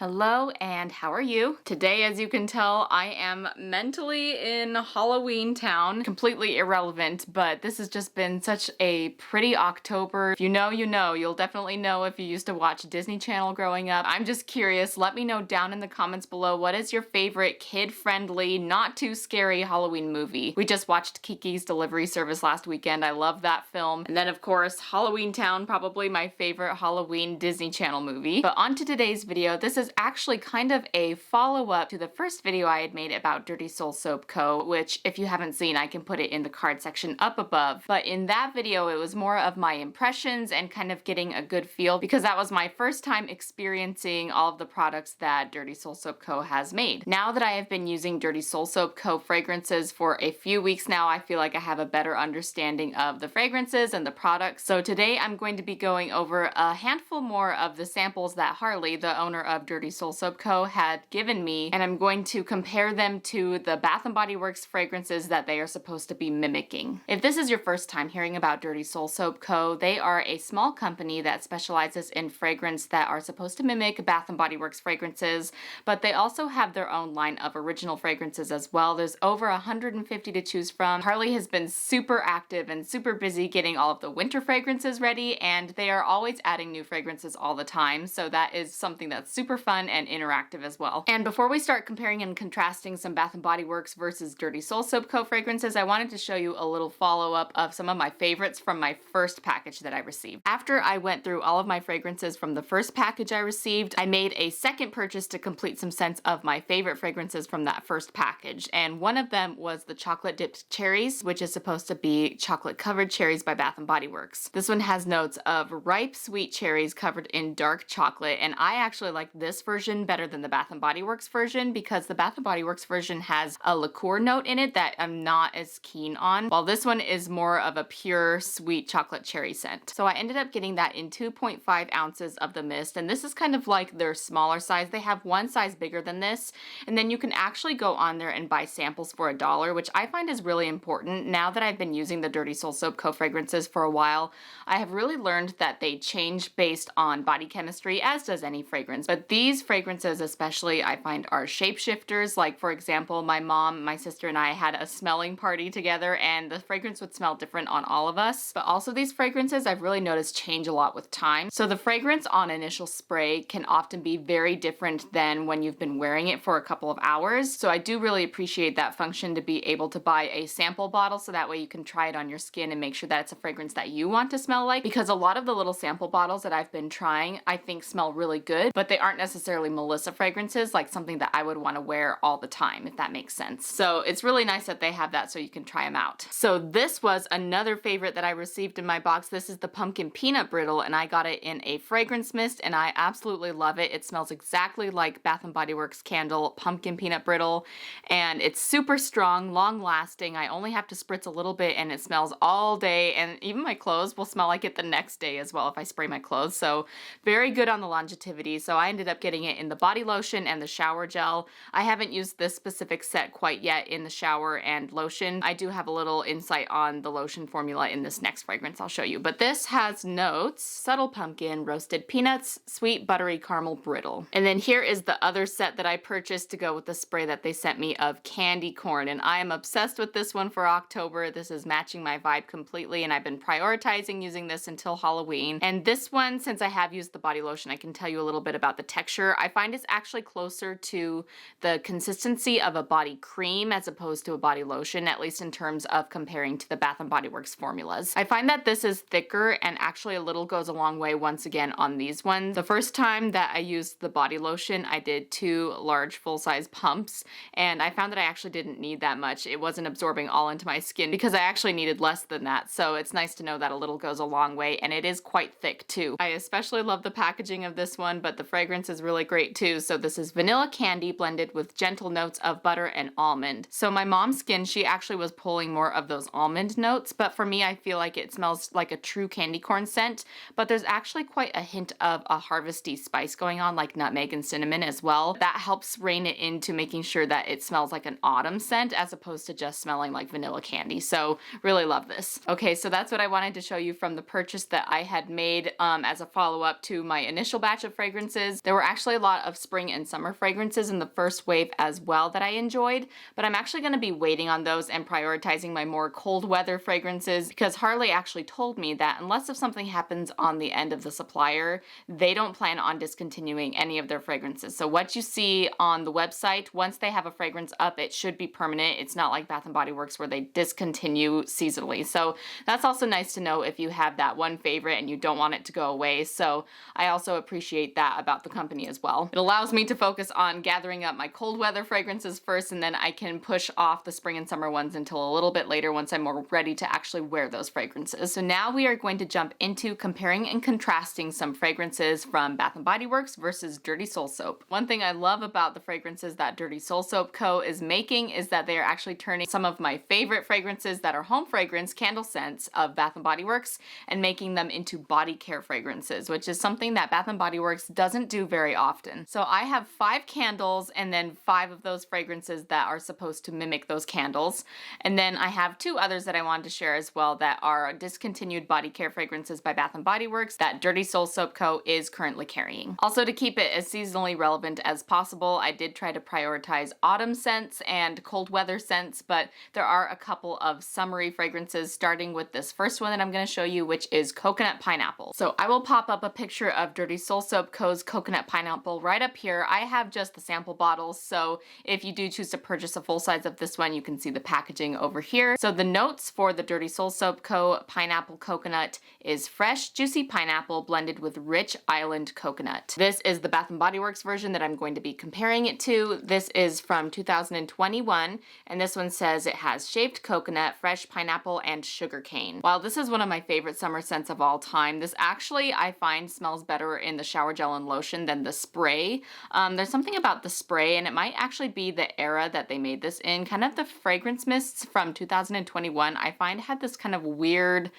Hello, and how are you? Today, as you can tell, I am mentally in Halloween town. Completely irrelevant, but this has just been such a pretty October. If you know, you know. You'll definitely know if you used to watch Disney Channel growing up. I'm just curious. Let me know down in the comments below, what is your favorite kid-friendly, not too scary Halloween movie? We just watched Kiki's Delivery Service last weekend. I love that film. And then, of course, Halloween Town, probably my favorite Halloween Disney Channel movie. But on to today's video. This is actually kind of a follow-up to the first video I had made about Dirty Soul Soap Co., which if you haven't seen, I can put it in the card section up above. But in that video, it was more of my impressions and kind of getting a good feel, because that was my first time experiencing all of the products that Dirty Soul Soap Co. has made. Now that I have been using Dirty Soul Soap Co. fragrances for a few weeks now, I feel like I have a better understanding of the fragrances and the products. So today I'm going to be going over a handful more of the samples that Harley, the owner of Dirty Soul Soap Co., had given me, and I'm going to compare them to the Bath & Body Works fragrances that they are supposed to be mimicking. If this is your first time hearing about Dirty Soul Soap Co., they are a small company that specializes in fragrance that are supposed to mimic Bath & Body Works fragrances, but they also have their own line of original fragrances as well. There's over 150 to choose from. Harley has been super active and super busy getting all of the winter fragrances ready, and they are always adding new fragrances all the time, so that is something that's super fun and interactive as well. And before we start comparing and contrasting some Bath & Body Works versus Dirty Soul Soap Co. fragrances, I wanted to show you a little follow-up of some of my favorites from my first package that I received. After I went through all of my fragrances from the first package I received, I made a second purchase to complete some scents of my favorite fragrances from that first package, and one of them was the Chocolate-Dipped Cherries, which is supposed to be chocolate-covered cherries by Bath & Body Works. This one has notes of ripe, sweet cherries covered in dark chocolate, and I actually like this version better than the Bath & Body Works version, because the Bath & Body Works version has a liqueur note in it that I'm not as keen on, while this one is more of a pure sweet chocolate cherry scent. So I ended up getting that in 2.5 ounces of the mist, and this is kind of like their smaller size. They have one size bigger than this, and then you can actually go on there and buy samples for $1, which I find is really important. Now that I've been using the Dirty Soul Soap Co. fragrances for a while, I have really learned that they change based on body chemistry, as does any fragrance. But these fragrances especially, I find, are shapeshifters. Like, for example, my mom, my sister, and I had a smelling party together, and the fragrance would smell different on all of us. But also these fragrances, I've really noticed, change a lot with time. So the fragrance on initial spray can often be very different than when you've been wearing it for a couple of hours. So I do really appreciate that function, to be able to buy a sample bottle, so that way you can try it on your skin and make sure that it's a fragrance that you want to smell like. Because a lot of the little sample bottles that I've been trying, I think smell really good, but they aren't necessarily Melissa fragrances, like something that I would want to wear all the time, if that makes sense. So it's really nice that they have that so you can try them out. So this was another favorite that I received in my box. This is the Pumpkin Peanut Brittle, and I got it in a fragrance mist, and I absolutely love it. It smells exactly like Bath & Body Works candle Pumpkin Peanut Brittle, and it's super strong, long lasting. I only have to spritz a little bit and it smells all day, and even my clothes will smell like it the next day as well if I spray my clothes. So very good on the longevity. So I ended up getting it in the body lotion and the shower gel. I haven't used this specific set quite yet in the shower and lotion. I do have a little insight on the lotion formula in this next fragrance I'll show you. But this has notes: subtle pumpkin, roasted peanuts, sweet buttery caramel brittle. And then here is the other set that I purchased to go with the spray that they sent me of candy corn. And I am obsessed with this one for October. This is matching my vibe completely, and I've been prioritizing using this until Halloween. And this one, since I have used the body lotion, I can tell you a little bit about the texture. I find it's actually closer to the consistency of a body cream as opposed to a body lotion, at least in terms of comparing to the Bath & Body Works formulas. I find that this is thicker, and actually a little goes a long way once again on these ones. The first time that I used the body lotion, I did 2 large full-size pumps, and I found that I actually didn't need that much. It wasn't absorbing all into my skin because I actually needed less than that. So it's nice to know that a little goes a long way, and it is quite thick too. I especially love the packaging of this one, but the fragrance is really great too. So this is vanilla candy blended with gentle notes of butter and almond. So my mom's skin, she actually was pulling more of those almond notes, but for me, I feel like it smells like a true candy corn scent, but there's actually quite a hint of a harvesty spice going on, like nutmeg and cinnamon as well. That helps rein it into making sure that it smells like an autumn scent as opposed to just smelling like vanilla candy. So really love this. Okay, so that's what I wanted to show you from the purchase that I had made as a follow-up to my initial batch of fragrances. There were actually a lot of spring and summer fragrances in the first wave as well that I enjoyed, but I'm actually going to be waiting on those and prioritizing my more cold weather fragrances because Harley actually told me that unless if something happens on the end of the supplier, they don't plan on discontinuing any of their fragrances. So what you see on the website, once they have a fragrance up, it should be permanent. It's not like Bath & Body Works where they discontinue seasonally. So that's also nice to know if you have that one favorite and you don't want it to go away. So I also appreciate that about the company as well. It allows me to focus on gathering up my cold weather fragrances first, and then I can push off the spring and summer ones until a little bit later once I'm more ready to actually wear those fragrances. So now we are going to jump into comparing and contrasting some fragrances from Bath & Body Works versus Dirty Soul Soap. One thing I love about the fragrances that Dirty Soul Soap Co. is making is that they are actually turning some of my favorite fragrances that are home fragrance candle scents of Bath & Body Works and making them into body care fragrances, which is something that Bath & Body Works doesn't do very often. So I have 5 candles and then 5 of those fragrances that are supposed to mimic those candles. And then I have 2 others that I wanted to share as well that are discontinued body care fragrances by Bath & Body Works that Dirty Soul Soap Co. is currently carrying. Also, to keep it as seasonally relevant as possible, I did try to prioritize autumn scents and cold weather scents, but there are a couple of summery fragrances, starting with this first one that I'm going to show you, which is Coconut Pineapple. So I will pop up a picture of Dirty Soul Soap Co.'s Coconut Pineapple right up here. I have just the sample bottles, so if you do choose to purchase a full size of this one, you can see the packaging over here. So the notes for the Dirty Soul Soap Co. Pineapple Coconut is fresh, juicy pineapple blended with rich island coconut. This is the Bath & Body Works version that I'm going to be comparing it to. This is from 2021, and this one says it has shaved coconut, fresh pineapple, and sugar cane. While this is one of my favorite summer scents of all time, this actually I find smells better in the shower gel and lotion than the spray. There's something about the spray, and it might actually be the era that they made this in. Kind of the fragrance mists from 2021 I find had this kind of weird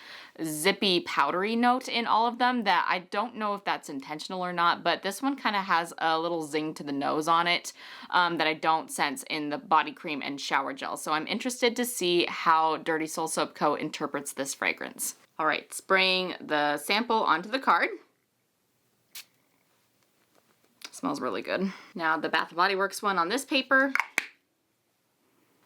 zippy powdery note in all of them that I don't know if that's intentional or not, but this one kind of has a little zing to the nose on it that I don't sense in the body cream and shower gel. So I'm interested to see how Dirty Soul Soap Co. interprets this fragrance. All right, spraying the sample onto the card. Smells really good. Now the Bath & Body Works one on this paper.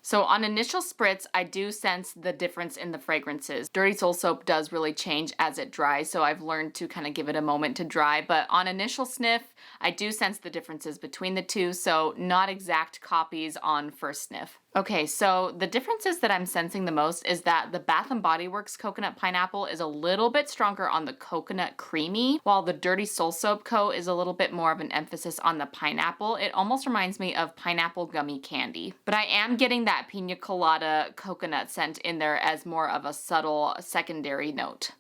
So on initial spritz, I do sense the difference in the fragrances. Dirty Soul Soap does really change as it dries, so I've learned to kind of give it a moment to dry, but on initial sniff, I do sense the differences between the two, so not exact copies on first sniff. Okay, so the differences that I'm sensing the most is that the Bath & Body Works Coconut Pineapple is a little bit stronger on the coconut creamy, while the Dirty Soul Soap Co. is a little bit more of an emphasis on the pineapple. It almost reminds me of pineapple gummy candy. But I am getting that pina colada coconut scent in there as more of a subtle secondary note.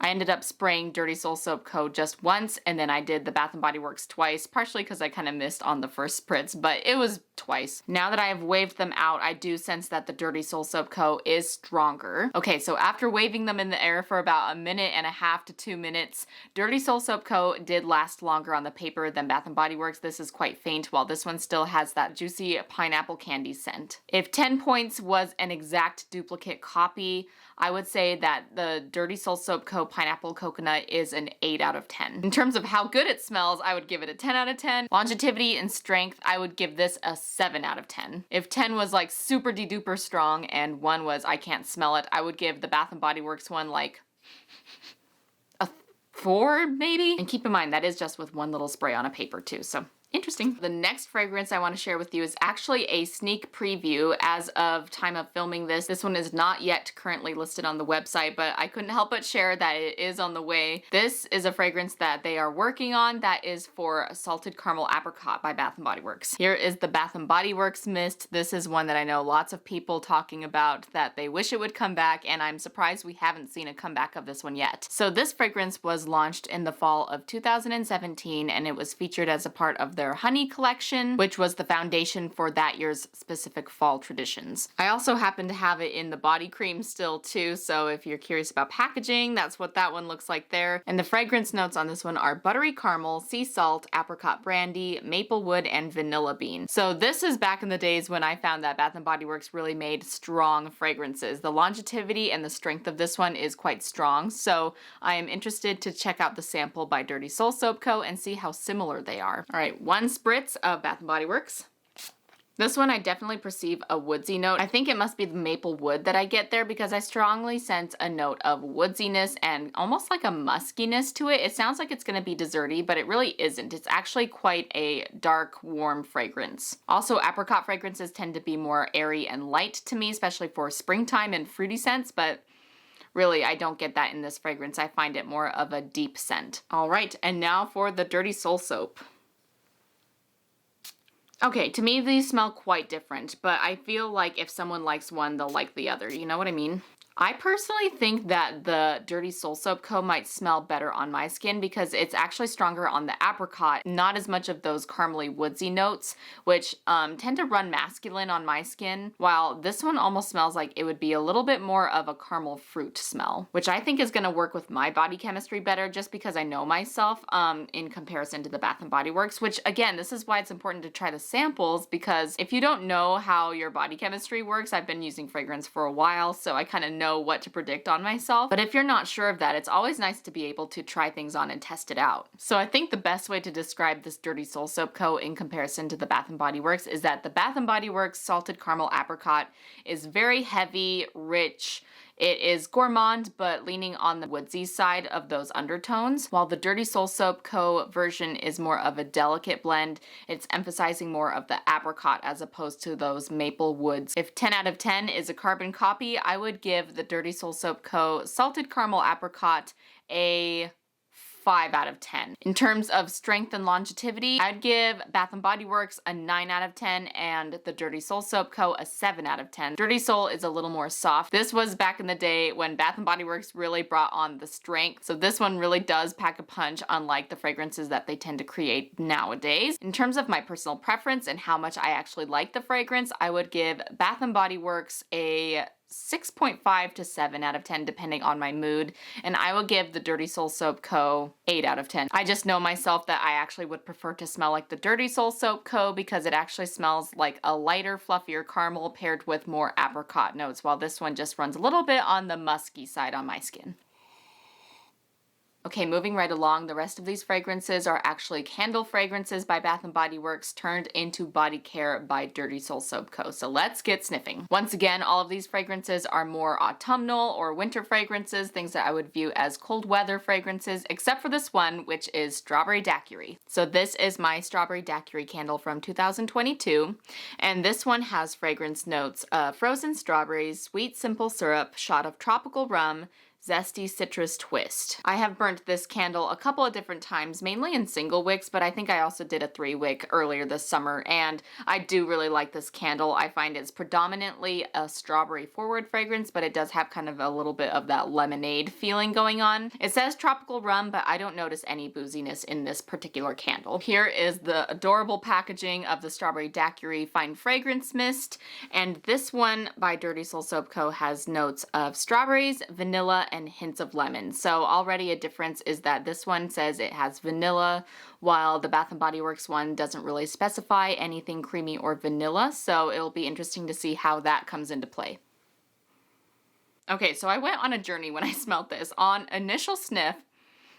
I ended up spraying Dirty Soul Soap Co. just once, and then I did the Bath & Body Works twice, partially because I kind of missed on the first spritz, but it was twice. Now that I have waved them out, I do sense that the Dirty Soul Soap Co. is stronger. Okay, so after waving them in the air for about 1.5 to 2 minutes, Dirty Soul Soap Co. did last longer on the paper than Bath & Body Works. This is quite faint, while this one still has that juicy pineapple candy scent. If 10 points was an exact duplicate copy, I would say that the Dirty Soul Soap Co. Pineapple Coconut is an 8 out of 10. In terms of how good it smells, I would give it a 10 out of 10. Longevity and strength, I would give this a 7 out of 10. If 10 was like super de-duper strong and 1 was I can't smell it, I would give the Bath & Body Works one like a 4 maybe. And keep in mind that is just with one little spray on a paper too, so interesting. The next fragrance I want to share with you is actually a sneak preview as of time of filming this. This one is not yet currently listed on the website, but I couldn't help but share that it is on the way. This is a fragrance that they are working on that is for Salted Caramel Apricot by Bath & Body Works. Here is the Bath & Body Works mist. This is one that I know lots of people talking about that they wish it would come back, and I'm surprised we haven't seen a comeback of this one yet. So this fragrance was launched in the fall of 2017, and it was featured as a part of their honey collection, which was the foundation for that year's specific fall traditions. I also happen to have it in the body cream still too, so if you're curious about packaging, that's what that one looks like there. And the fragrance notes on this one are buttery caramel, sea salt, apricot brandy, maple wood, and vanilla bean. So this is back in the days when I found that Bath & Body Works really made strong fragrances. The longevity and the strength of this one is quite strong, so I am interested to check out the sample by Dirty Soul Soap Co. and see how similar they are. All right, 1 spritz of Bath & Body Works. This one I definitely perceive a woodsy note. I think it must be the maple wood that I get there because I strongly sense a note of woodsiness and almost like a muskiness to it. It sounds like it's going to be desserty, but it really isn't. It's actually quite a dark, warm fragrance. Also, apricot fragrances tend to be more airy and light to me, especially for springtime and fruity scents, but really, I don't get that in this fragrance. I find it more of a deep scent. All right, and now for the Dirty Soul Soap. Okay, to me these smell quite different, but I feel like if someone likes one, they'll like the other. You know what I mean? I personally think that the Dirty Soul Soap Co. might smell better on my skin because it's actually stronger on the apricot, not as much of those caramely woodsy notes, which tend to run masculine on my skin, while this one almost smells like it would be a little bit more of a caramel fruit smell, which I think is going to work with my body chemistry better just because I know myself in comparison to the Bath & Body Works, which again, this is why it's important to try the samples because if you don't know how your body chemistry works, I've been using fragrance for a while, so I kind of know what to predict on myself. But if you're not sure of that, it's always nice to be able to try things on and test it out. So I think the best way to describe this Dirty Soul Soap Co. in comparison to the Bath & Body Works is that the Bath & Body Works Salted Caramel Apricot is very heavy, rich. It is gourmand, but leaning on the woodsy side of those undertones, while the Dirty Soul Soap Co. version is more of a delicate blend. It's emphasizing more of the apricot as opposed to those maple woods. If 10 out of 10 is a carbon copy, I would give the Dirty Soul Soap Co. Salted Caramel Apricot a 5 out of 10. In terms of strength and longevity, I'd give Bath & Body Works a 9 out of 10 and the Dirty Soul Soap Co. a 7 out of 10. Dirty Soul is a little more soft. This was back in the day when Bath & Body Works really brought on the strength, so this one really does pack a punch unlike the fragrances that they tend to create nowadays. In terms of my personal preference and how much I actually like the fragrance, I would give Bath & Body Works a 6.5 to 7 out of 10 depending on my mood, and I will give the Dirty Soul Soap Co. 8 out of 10. I just know myself that I actually would prefer to smell like the Dirty Soul Soap Co. because it actually smells like a lighter, fluffier caramel paired with more apricot notes, while this one just runs a little bit on the musky side on my skin. Okay, moving right along, the rest of these fragrances are actually candle fragrances by Bath & Body Works turned into body care by Dirty Soul Soap Co. So let's get sniffing. Once again, all of these fragrances are more autumnal or winter fragrances, things that I would view as cold weather fragrances, except for this one, which is Strawberry Daiquiri. So this is my Strawberry Daiquiri candle from 2022, and this one has fragrance notes of frozen strawberries, sweet simple syrup, shot of tropical rum, zesty citrus twist. I have burnt this candle a couple of different times, mainly in single wicks, but I think I also did a 3-wick earlier this summer, and I do really like this candle. I find it's predominantly a strawberry forward fragrance, but it does have kind of a little bit of that lemonade feeling going on. It says tropical rum, but I don't notice any booziness in this particular candle. Here is the adorable packaging of the Strawberry Daiquiri Fine Fragrance Mist, and this one by Dirty Soul Soap Co. has notes of strawberries, vanilla, and hints of lemon. So already a difference is that this one says it has vanilla, while the Bath & Body Works one doesn't really specify anything creamy or vanilla, so it'll be interesting to see how that comes into play. Okay, so I went on a journey when I smelled this. On initial sniff,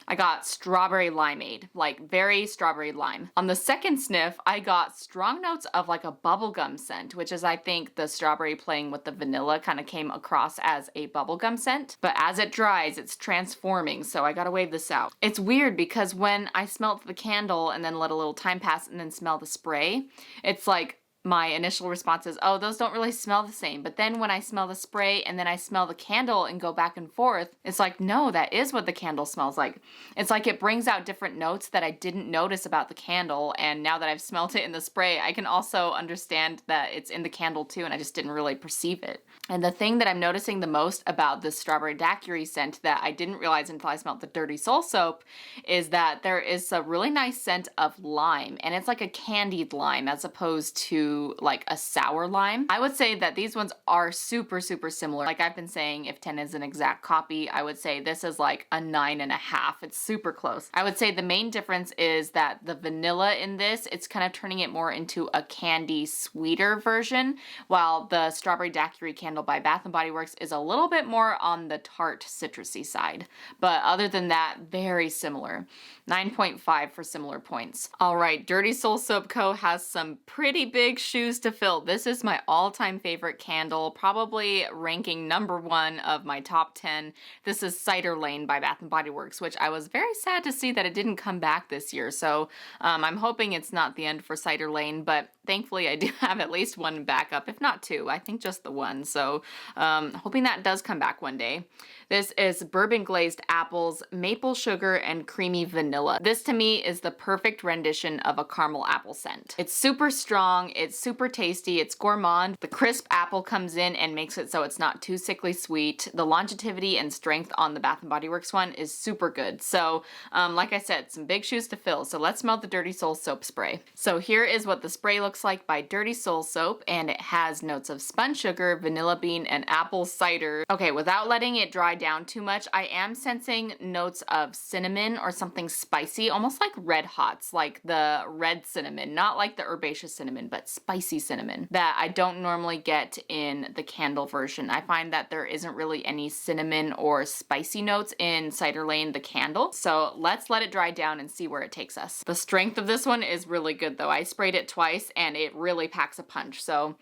I got strawberry limeade, like very strawberry lime. On the second sniff, I got strong notes of like a bubblegum scent, which is I think the strawberry playing with the vanilla kind of came across as a bubblegum scent. But as it dries, it's transforming, so I gotta wave this out. It's weird because when I smelled the candle and then let a little time pass and then smell the spray, it's like my initial response is, oh, those don't really smell the same. But then when I smell the spray and then I smell the candle and go back and forth, it's like, no, that is what the candle smells like. It's like it brings out different notes that I didn't notice about the candle. And now that I've smelled it in the spray, I can also understand that it's in the candle too, and I just didn't really perceive it. And the thing that I'm noticing the most about this strawberry daiquiri scent that I didn't realize until I smelled the Dirty Soul soap is that there is a really nice scent of lime, and it's like a candied lime as opposed to like a sour lime. I would say that these ones are super, super similar. Like I've been saying, if 10 is an exact copy, I would say this is like a 9.5. It's super close. I would say the main difference is that the vanilla in this, it's kind of turning it more into a candy sweeter version, while the strawberry daiquiri candle by Bath & Body Works is a little bit more on the tart citrusy side. But other than that, very similar. 9.5 for similar points. All right, Dirty Soul Soap Co. has some pretty big shoes to fill. This is my all-time favorite candle, probably ranking number 1 of my top 10. This is Cider Lane by Bath & Body Works, which I was very sad to see that it didn't come back this year. So I'm hoping it's not the end for Cider Lane, but thankfully I do have at least one backup, if not 2. I think just the one. So hoping that does come back one day. This is Bourbon Glazed Apples, Maple Sugar, and Creamy Vanilla. This to me is the perfect rendition of a caramel apple scent. It's super strong, it's super tasty, it's gourmand. The crisp apple comes in and makes it so it's not too sickly sweet. The longevity and strength on the Bath & Body Works one is super good. So like I said, some big shoes to fill. So let's smell the Dirty Soul Soap spray. So here is what the spray looks like by Dirty Soul Soap, and it has notes of spun sugar, vanilla bean, and apple cider. Okay, without letting it dry down too much, I am sensing notes of cinnamon or something spicy, almost like red hots, like the red cinnamon, not like the herbaceous cinnamon, but spicy cinnamon that I don't normally get in the candle version. I find that there isn't really any cinnamon or spicy notes in Cider Lane, the candle. So let's let it dry down and see where it takes us. The strength of this one is really good though. I sprayed it twice and it really packs a punch. So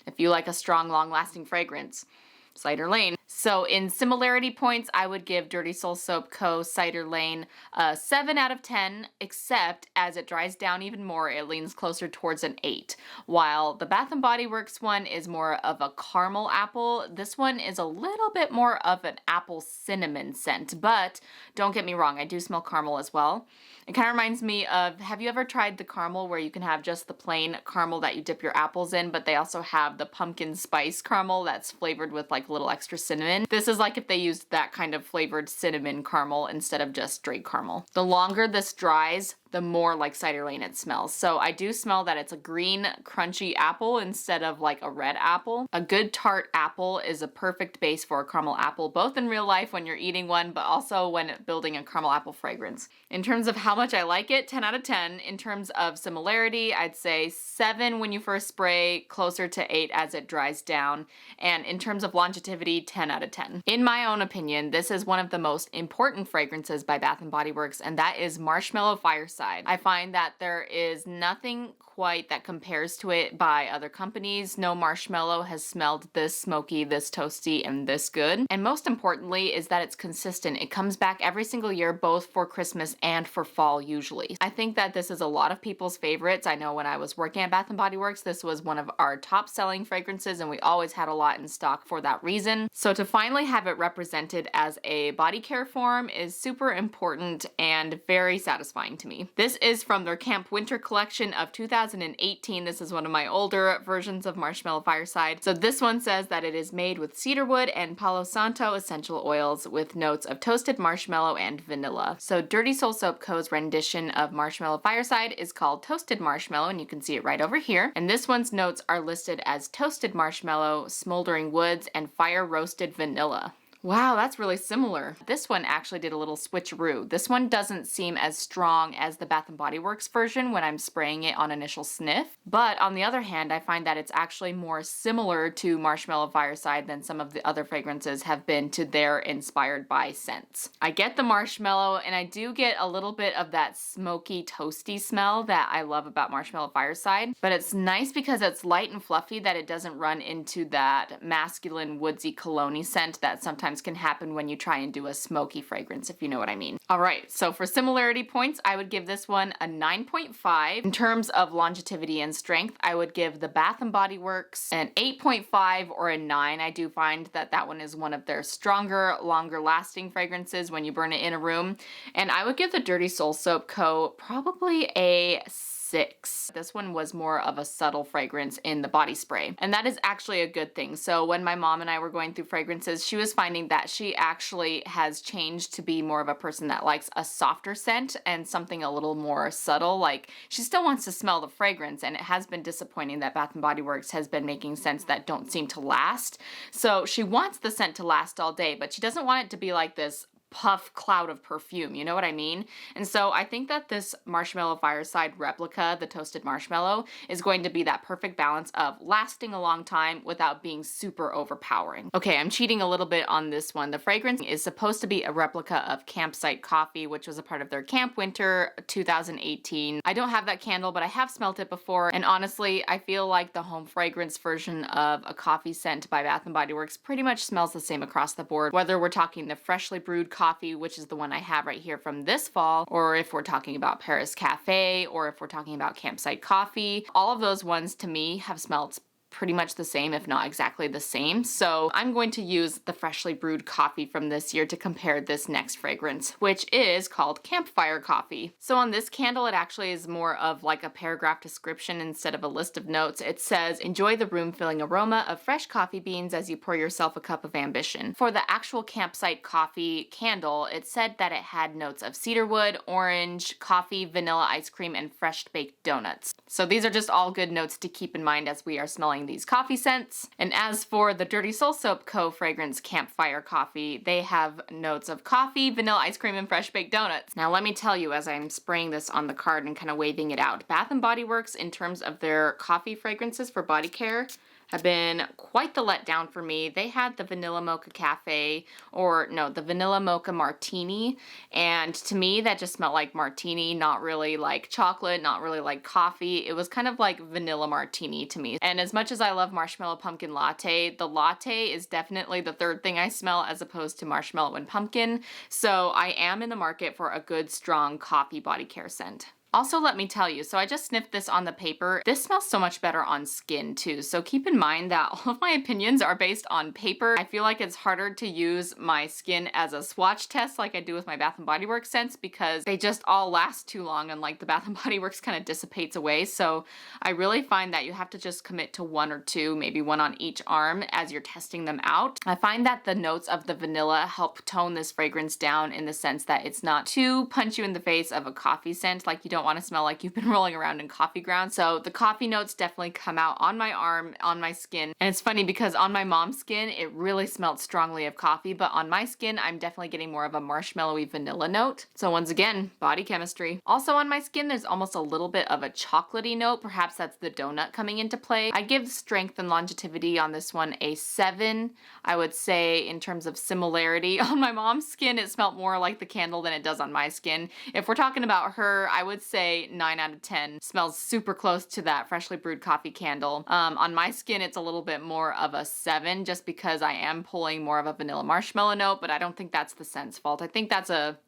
if you like a strong, long-lasting fragrance, Cider Lane. So in similarity points, I would give Dirty Soul Soap Co. Cider Lane a 7 out of 10, except as it dries down even more, it leans closer towards an 8. While the Bath & Body Works one is more of a caramel apple, this one is a little bit more of an apple cinnamon scent, but don't get me wrong, I do smell caramel as well. It kind of reminds me of, have you ever tried the caramel where you can have just the plain caramel that you dip your apples in, but they also have the pumpkin spice caramel that's flavored with like a little extra cinnamon? This is like if they used that kind of flavored cinnamon caramel instead of just straight caramel. The longer this dries, the more like Cider Lane it smells. So I do smell that it's a green, crunchy apple instead of like a red apple. A good tart apple is a perfect base for a caramel apple, both in real life when you're eating one, but also when building a caramel apple fragrance. In terms of how much I like it, 10 out of 10. In terms of similarity, I'd say 7 when you first spray, closer to 8 as it dries down. And in terms of longevity, 10 out of 10. In my own opinion, this is one of the most important fragrances by Bath & Body Works, and that is Marshmallow Fireside. I find that there is nothing quite that compares to it by other companies. No marshmallow has smelled this smoky, this toasty, and this good. And most importantly is that it's consistent. It comes back every single year, both for Christmas and for fall usually. I think that this is a lot of people's favorites. I know when I was working at Bath & Body Works, this was one of our top selling fragrances, and we always had a lot in stock for that reason. So to finally have it represented as a body care form is super important and very satisfying to me. This is from their Camp Winter collection of 2018. This is one of my older versions of Marshmallow Fireside. So this one says that it is made with cedarwood and Palo Santo essential oils with notes of toasted marshmallow and vanilla. So Dirty Soul Soap Co.'s rendition of Marshmallow Fireside is called Toasted Marshmallow, and you can see it right over here. And this one's notes are listed as toasted marshmallow, smoldering woods, and fire roasted vanilla. Wow, that's really similar. This one actually did a little switcheroo. This one doesn't seem as strong as the Bath & Body Works version when I'm spraying it on initial sniff. But on the other hand, I find that it's actually more similar to Marshmallow Fireside than some of the other fragrances have been to their inspired by scents. I get the marshmallow, and I do get a little bit of that smoky, toasty smell that I love about Marshmallow Fireside. But it's nice because it's light and fluffy that it doesn't run into that masculine, woodsy cologne-y scent that sometimes sometimes can happen when you try and do a smoky fragrance, if you know what I mean. All right, so for similarity points, I would give this one a 9.5. In terms of longevity and strength, I would give the Bath & Body Works an 8.5 or a 9. I do find that that one is one of their stronger, longer lasting fragrances when you burn it in a room. And I would give the Dirty Soul Soap Co. probably a 6. This one was more of a subtle fragrance in the body spray, and that is actually a good thing. So when my mom and I were going through fragrances, she was finding that she actually has changed to be more of a person that likes a softer scent and something a little more subtle. Like, she still wants to smell the fragrance, and it has been disappointing that Bath & Body Works has been making scents that don't seem to last. So she wants the scent to last all day, but she doesn't want it to be like this puff cloud of perfume, you know what I mean? And so I think that this Marshmallow Fireside replica, the toasted marshmallow, is going to be that perfect balance of lasting a long time without being super overpowering. Okay, I'm cheating a little bit on this one. The fragrance is supposed to be a replica of Campsite Coffee, which was a part of their Camp Winter 2018. I don't have that candle, but I have smelt it before, and honestly, I feel like the home fragrance version of a coffee scent by Bath & Body Works pretty much smells the same across the board, whether we're talking the freshly brewed coffee, which is the one I have right here from this fall, or if we're talking about Paris Cafe, or if we're talking about Campsite Coffee. All of those ones to me have smelled pretty much the same, if not exactly the same. So I'm going to use the freshly brewed coffee from this year to compare this next fragrance, which is called Campfire Coffee. So on this candle, it actually is more of like a paragraph description instead of a list of notes. It says, enjoy the room-filling aroma of fresh coffee beans as you pour yourself a cup of ambition. For the actual Campsite Coffee candle, it said that it had notes of cedarwood, orange, coffee, vanilla ice cream, and fresh baked donuts. So these are just all good notes to keep in mind as we are smelling these coffee scents. And as for the Dirty Soul Soap Co. fragrance Campfire Coffee, they have notes of coffee, vanilla ice cream, and fresh baked donuts. Now let me tell you, as I'm spraying this on the card and kind of waving it out, Bath & Body Works, in terms of their coffee fragrances for body care, have been quite the letdown for me. They had the Vanilla Mocha Cafe, or no, the Vanilla Mocha Martini, and to me that just smelled like martini, not really like chocolate, not really like coffee. It was kind of like vanilla martini to me. And as much as I love Marshmallow Pumpkin Latte, the latte is definitely the third thing I smell as opposed to marshmallow and pumpkin. So I am in the market for a good, strong coffee body care scent. Also, let me tell you, so I just sniffed this on the paper. This smells so much better on skin too. So keep in mind that all of my opinions are based on paper. I feel like it's harder to use my skin as a swatch test like I do with my Bath & Body Works scents because they just all last too long and like the Bath & Body Works kind of dissipates away. So I really find that you have to just commit to one or two, maybe one on each arm as you're testing them out. I find that the notes of the vanilla help tone this fragrance down in the sense that it's not too punch you in the face of a coffee scent. Like you don't want to smell like you've been rolling around in coffee grounds. So the coffee notes definitely come out on my arm, on my skin. And it's funny because on my mom's skin, it really smelled strongly of coffee, but on my skin, I'm definitely getting more of a marshmallowy vanilla note. So once again, body chemistry. Also on my skin, there's almost a little bit of a chocolatey note. Perhaps that's the donut coming into play. I give strength and longevity on this one a 7. I would say in terms of similarity, on my mom's skin, it smelled more like the candle than it does on my skin. If we're talking about her, I would say 9 out of 10. Smells super close to that freshly brewed coffee candle. On my skin, it's a little bit more of a 7 just because I am pulling more of a vanilla marshmallow note, but I don't think that's the scent's fault. I think that's a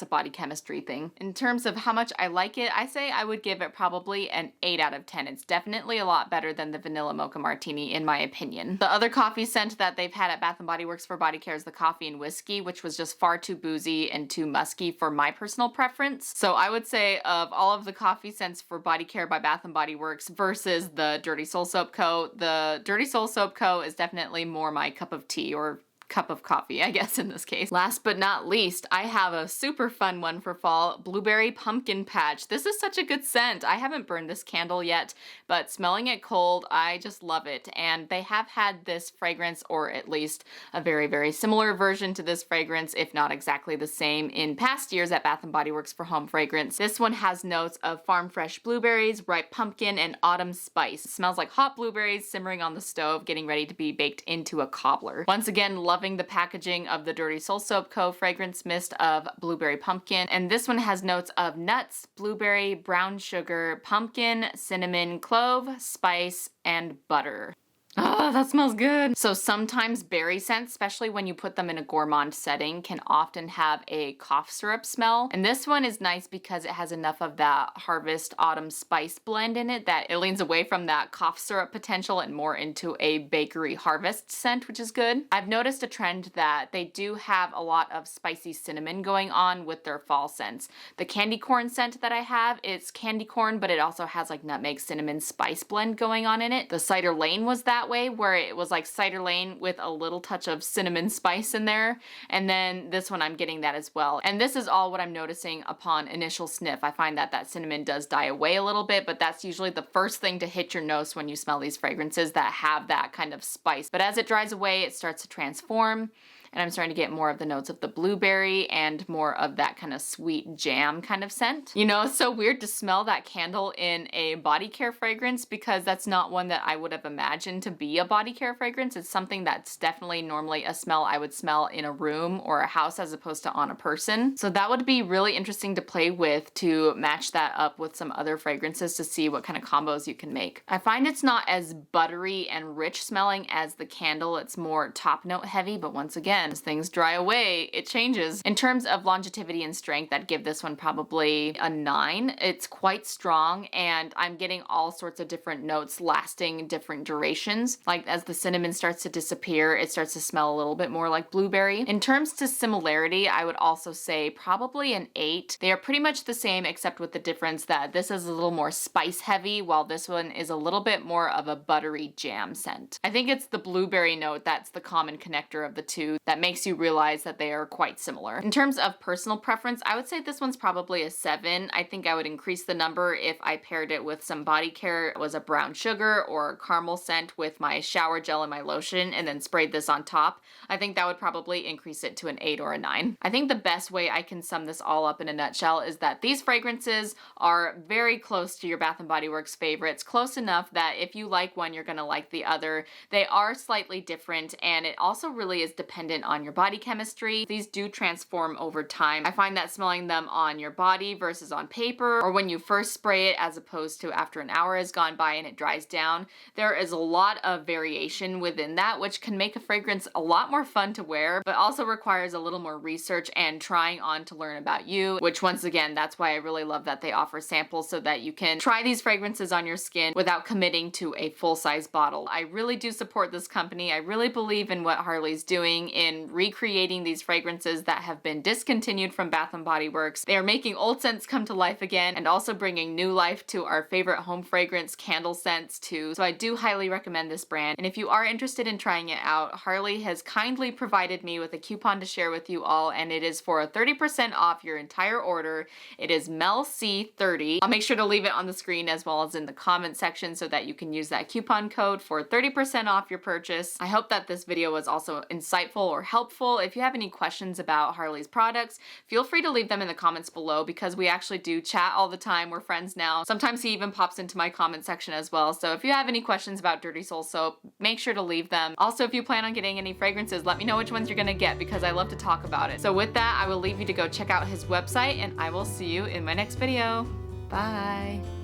body chemistry thing. In terms of how much I like it, I say I would give it probably an 8 out of 10. It's definitely a lot better than the Vanilla Mocha Martini in my opinion. The other coffee scent that they've had at Bath & Body Works for body care is the Coffee and Whiskey, which was just far too boozy and too musky for my personal preference. So I would say of all of the coffee scents for body care by Bath & Body Works versus the Dirty Soul Soap Co., the Dirty Soul Soap Co. is definitely more my cup of tea, or cup of coffee, I guess in this case. Last but not least, I have a super fun one for fall, Blueberry Pumpkin Patch. This is such a good scent. I haven't burned this candle yet, but smelling it cold, I just love it. And they have had this fragrance, or at least a very, very similar version to this fragrance, if not exactly the same, in past years at Bath & Body Works for home fragrance. This one has notes of farm fresh blueberries, ripe pumpkin, and autumn spice. It smells like hot blueberries simmering on the stove, getting ready to be baked into a cobbler. Once again, loving the packaging of the Dirty Soul Soap Co. fragrance mist of blueberry pumpkin, and this one has notes of nuts, blueberry, brown sugar, pumpkin, cinnamon, clove, spice, and butter. Oh, that smells good. So sometimes berry scents, especially when you put them in a gourmand setting, can often have a cough syrup smell. And this one is nice because it has enough of that harvest autumn spice blend in it that it leans away from that cough syrup potential and more into a bakery harvest scent, which is good. I've noticed a trend that they do have a lot of spicy cinnamon going on with their fall scents. The candy corn scent that I have, it's candy corn, but it also has like nutmeg cinnamon spice blend going on in it. The Cider Lane was that way, where it was like Cider Lane with a little touch of cinnamon spice in there. And then this one I'm getting that as well. And this is all what I'm noticing upon initial sniff. I find that that cinnamon does die away a little bit, but that's usually the first thing to hit your nose when you smell these fragrances that have that kind of spice. But as it dries away, it starts to transform. And I'm starting to get more of the notes of the blueberry and more of that kind of sweet jam kind of scent. You know, it's so weird to smell that candle in a body care fragrance because that's not one that I would have imagined to be a body care fragrance. It's something that's definitely normally a smell I would smell in a room or a house as opposed to on a person. So that would be really interesting to play with, to match that up with some other fragrances to see what kind of combos you can make. I find it's not as buttery and rich smelling as the candle. It's more top note heavy, but once again, as things dry away, it changes. In terms of longevity and strength, I'd give this one probably a 9. It's quite strong, and I'm getting all sorts of different notes lasting different durations. Like as the cinnamon starts to disappear, it starts to smell a little bit more like blueberry. In terms to similarity, I would also say probably an 8. They are pretty much the same, except with the difference that this is a little more spice heavy, while this one is a little bit more of a buttery jam scent. I think it's the blueberry note that's the common connector of the two that makes you realize that they are quite similar. In terms of personal preference, I would say this one's probably a 7. I think I would increase the number if I paired it with some body care. It was a brown sugar or a caramel scent with my shower gel and my lotion, and then sprayed this on top. I think that would probably increase it to an 8 or a 9. I think the best way I can sum this all up in a nutshell is that these fragrances are very close to your Bath & Body Works favorites, close enough that if you like one, you're gonna like the other. They are slightly different, and it also really is dependent on your body chemistry. These do transform over time. I find that smelling them on your body versus on paper, or when you first spray it as opposed to after an hour has gone by and it dries down, there is a lot of variation within that, which can make a fragrance a lot more fun to wear, but also requires a little more research and trying on to learn about you, which once again, that's why I really love that they offer samples so that you can try these fragrances on your skin without committing to a full-size bottle. I really do support this company. I really believe in what Harley's doing in recreating these fragrances that have been discontinued from Bath & Body Works. They are making old scents come to life again and also bringing new life to our favorite home fragrance candle scents too. So I do highly recommend this brand. And if you are interested in trying it out, Harley has kindly provided me with a coupon to share with you all, and it is for a 30% off your entire order. It is MELC30. I'll make sure to leave it on the screen as well as in the comment section so that you can use that coupon code for 30% off your purchase. I hope that this video was also insightful or helpful. If you have any questions about Harley's products, feel free to leave them in the comments below because we actually do chat all the time. We're friends now. Sometimes he even pops into my comment section as well. So if you have any questions about Dirty Soul soap, make sure to leave them. Also, if you plan on getting any fragrances, let me know which ones you're gonna get because I love to talk about it. So with that, I will leave you to go check out his website, and I will see you in my next video. Bye.